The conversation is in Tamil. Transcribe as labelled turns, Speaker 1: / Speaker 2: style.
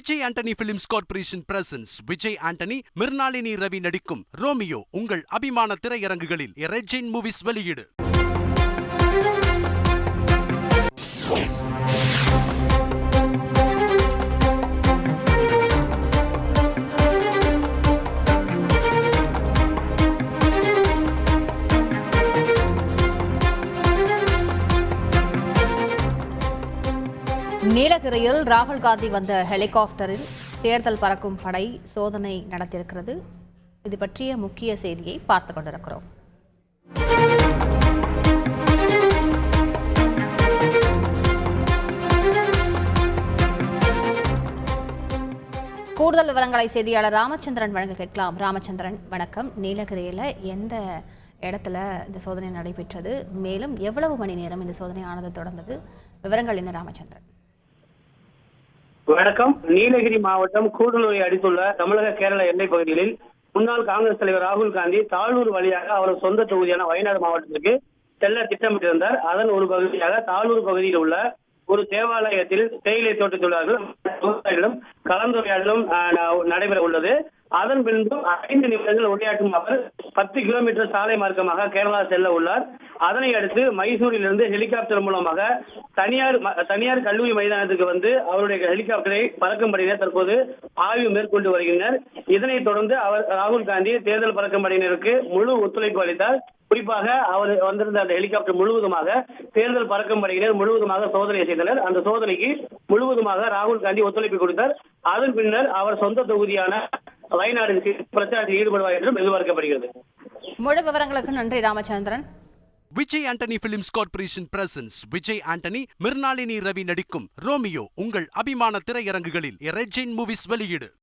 Speaker 1: Vijay Antony films corporation presents Vijay Antony, Mirnalini Ravi நடிக்கும் ரோமியோ உங்கள் அபிமான திரையரங்குகளில் ரெட் ஜெயின் மூவிஸ் வெளியீடு.
Speaker 2: நீலகிரியில் ராகுல் காந்தி வந்த ஹெலிகாப்டரில் தேர்தல் பறக்கும் படை சோதனை நடத்தியிருக்கிறது. இது பற்றிய முக்கிய செய்தியை பார்த்துக் கொண்டிருக்கிறோம். கூடுதல் விவரங்களை செய்தியாளர் ராமச்சந்திரன் வழங்க கேட்கலாம். ராமச்சந்திரன், வணக்கம். நீலகிரியில் எந்த இடத்துல இந்த சோதனை நடைபெற்றது? மேலும் எவ்வளவு மணி நேரம் இந்த சோதனை ஆனது தொடர்ந்தது? விவரங்கள் என்ன ராமச்சந்திரன்?
Speaker 3: வணக்கம். நீலகிரி மாவட்டம் கூடலூரை அடுத்துள்ள தமிழக கேரள எல்லைப் பகுதிகளில் முன்னாள் காங்கிரஸ் தலைவர் ராகுல் காந்தி தாளூர் வழியாக அவரது சொந்த தொகுதியான வயநாடு மாவட்டத்திற்கு செல்ல திட்டமிட்டிருந்தார். அதன் ஒரு பகுதியாக தாளூர் பகுதியில் உள்ள ஒரு தேவாலயத்தில் தேயிலை தோட்ட தொழிலாளர்களும் கலந்துரையாடலும் நடைபெற உள்ளது. அதன் பின்பு 5 நிமிடங்கள் உரையாற்றும் அவர் 10 கிலோமீட்டர் சாலை மார்க்கமாக கேரளா செல்ல உள்ளார். அதனை அடுத்து மைசூரில் இருந்து ஹெலிகாப்டர் மூலமாக தனியார் கல்லூரி மைதானத்துக்கு வந்து அவருடைய ஹெலிகாப்டரை பறக்கும் படையினர் தற்போது ஆய்வு மேற்கொண்டு வருகின்றனர். இதனைத் தொடர்ந்து ராகுல் காந்தி தேர்தல் பறக்கும் படையினருக்கு முழு ஒத்துழைப்பு அளித்தார். குறிப்பாக அவர் வந்திருந்த அந்த ஹெலிகாப்டர் முழுவதுமாக தேர்தல் பறக்கும் படையினர் முழுவதுமாக சோதனை செய்தனர். அந்த சோதனைக்கு முழுவதுமாக ராகுல் காந்தி ஒத்துழைப்பு கொடுத்தார். அதன் பின்னர் அவர் சொந்த தொகுதியான வயநாடு பிரச்சாரத்தில் ஈடுபடுவார் என்றும் எதிர்பார்க்கப்படுகிறது.
Speaker 2: முழு விவரங்களுக்கு நன்றி Ramachandran.
Speaker 1: Vijay Antony films corporation presents Vijay Antony, Mirnalini Ravi நடிக்கும் ரோமியோ உங்கள் அபிமான திரையரங்குகளில் ரெட் ஜெயின் மூவிஸ் வெளியீடு.